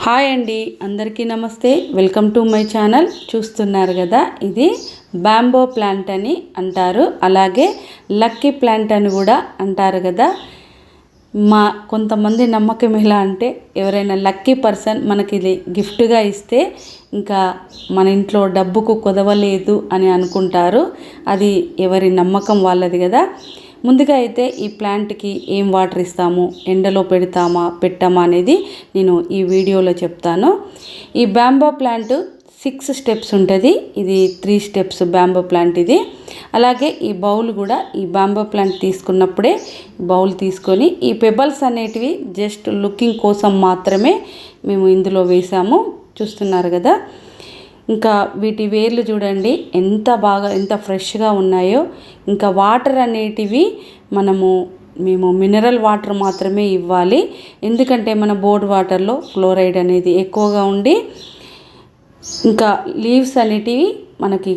Hi అండి, అందరికీ నమస్తే. Welcome to my channel. చూస్తున్నారు కదా, ఇది బ్యాంబో ప్లాంట్ అని అంటారు, అలాగే లక్కీ ప్లాంట్ అని కూడా అంటారు కదా. కొంతమంది నమ్మకం ఎలా అంటే, ఎవరైనా లక్కీ పర్సన్ మనకి ఇది గిఫ్ట్గా ఇస్తే ఇంకా మన ఇంట్లో డబ్బుకు కొదవలేదు అని అనుకుంటారు. అది ఎవరి నమ్మకం వాళ్ళది కదా. ముందుగా అయితే ఈ ప్లాంట్కి ఏం వాటర్ ఇస్తాము, ఎండలో పెట్టామా అనేది నేను ఈ వీడియోలో చెప్తాను. ఈ బ్యాంబో ప్లాంట్ 6 స్టెప్స్ ఉంటుంది. ఇది 3 స్టెప్స్ బ్యాంబో ప్లాంట్ ఇది. అలాగే ఈ బౌల్ కూడా ఈ బ్యాంబో ప్లాంట్ తీసుకున్నప్పుడే బౌల్ తీసుకొని ఈ పెబల్స్ అనేటివి జస్ట్ లుకింగ్ కోసం మాత్రమే మేము ఇందులో వేసాము. చూస్తున్నారు కదా. ఇంకా వీటి వేర్లు చూడండి ఎంత ఫ్రెష్గా ఉన్నాయో. ఇంకా వాటర్ అనేటివి మేము మినరల్ వాటర్ మాత్రమే ఇవ్వాలి. ఎందుకంటే మన బోర్డ్ వాటర్లో ఫ్లోరైడ్ అనేది ఎక్కువగా ఉండి ఇంకా లీవ్స్ అనేటివి మనకి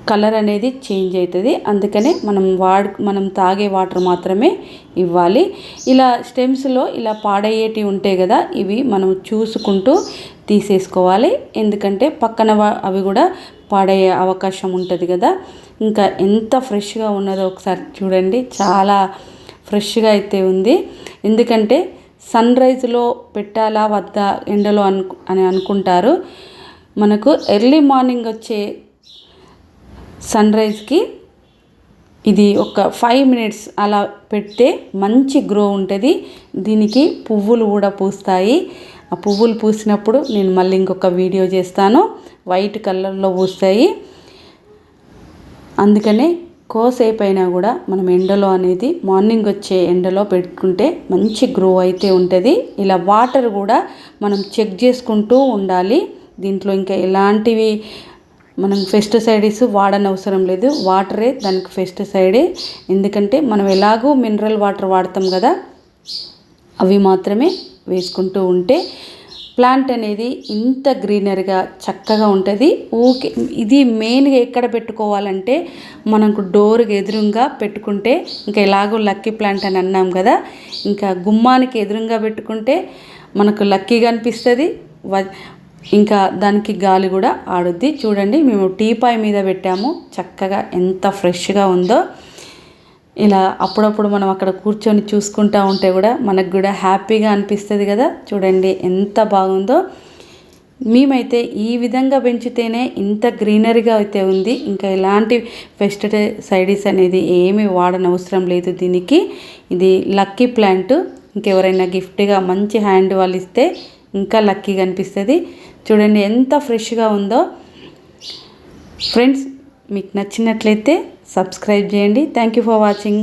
కలర్ అనేది చేంజ్ అవుతుంది. అందుకనే మనం తాగే వాటర్ మాత్రమే ఇవ్వాలి. ఇలా స్టెమ్స్లో ఇలా పాడయ్యేటివి ఉంటాయి కదా, ఇవి మనం చూసుకుంటూ తీసేసుకోవాలి. ఎందుకంటే పక్కన అవి కూడా పాడయ్యే అవకాశం ఉంటుంది కదా. ఇంకా ఎంత ఫ్రెష్గా ఉన్నదో ఒకసారి చూడండి, చాలా ఫ్రెష్గా ఉంది. ఎందుకంటే సన్ రైజ్లో పెట్టాలా వద్దా ఎండలో అని అనుకుంటారు. మనకు ఎర్లీ మార్నింగ్ వచ్చే సన్ రైజ్కి ఇది ఒక 5 మినిట్స్ అలా పెడితే మంచి గ్రో ఉంటుంది. దీనికి పువ్వులు కూడా పూస్తాయి. ఆ పువ్వులు పూసినప్పుడు నేను మళ్ళీ ఇంకొక వీడియో చేస్తాను. వైట్ కలర్లో పూస్తాయి. అందుకనే కోసేపు అయినా కూడా మనం ఎండలో అనేది మార్నింగ్ వచ్చే ఎండలో పెట్టుకుంటే మంచి గ్రో అయితే ఉంటుంది. ఇలా వాటర్ కూడా మనం చెక్ చేసుకుంటూ ఉండాలి. దీంట్లో ఇంకా ఎలాంటివి మనం పెస్టిసైడ్స్ వాడనవసరం లేదు. వాటరే దానికి పెస్టిసైడే. ఎందుకంటే మనం ఎలాగూ మినరల్ వాటర్ వాడతాం కదా, అవి మాత్రమే వేసుకుంటూ ఉంటే ప్లాంట్ అనేది ఇంత గ్రీనరీగా చక్కగా ఉంటుంది. ఇది మెయిన్గా ఎక్కడ పెట్టుకోవాలంటే మనకు డోర్కి ఎదురుగా పెట్టుకుంటే, ఇంకా ఎలాగో లక్కీ ప్లాంట్ అని అన్నాం కదా, ఇంకా గుమ్మానికి ఎదురుగా పెట్టుకుంటే మనకు లక్కీగా అనిపిస్తుంది. ఇంకా దానికి గాలి కూడా ఆడుద్ది. చూడండి, మేము టీపాయ్ మీద పెట్టాము. చక్కగా ఎంత ఫ్రెష్గా ఉందో. ఇలా అప్పుడప్పుడు మనం అక్కడ కూర్చొని చూసుకుంటూ ఉంటే కూడా మనకు కూడా హ్యాపీగా అనిపిస్తుంది కదా. చూడండి ఎంత బాగుందో. మేమైతే ఈ విధంగా పెంచితేనే ఇంత గ్రీనరీగా అయితే ఉంది. ఇంకా ఎలాంటి పెస్టిసైడ్స్ అనేది ఏమీ వాడనవసరం లేదు దీనికి. ఇది లక్కీ ప్లాంట్. ఇంకెవరైనా గిఫ్ట్గా మంచి హ్యాండ్ వాళ్ళు ఇస్తే ఇంకా లక్కీగా అనిపిస్తుంది. చూడండి ఎంత ఫ్రెష్గా ఉందో. ఫ్రెండ్స్, మీకు నచ్చినట్లయితే సబ్స్క్రైబ్ చేయండి. Thank you for watching.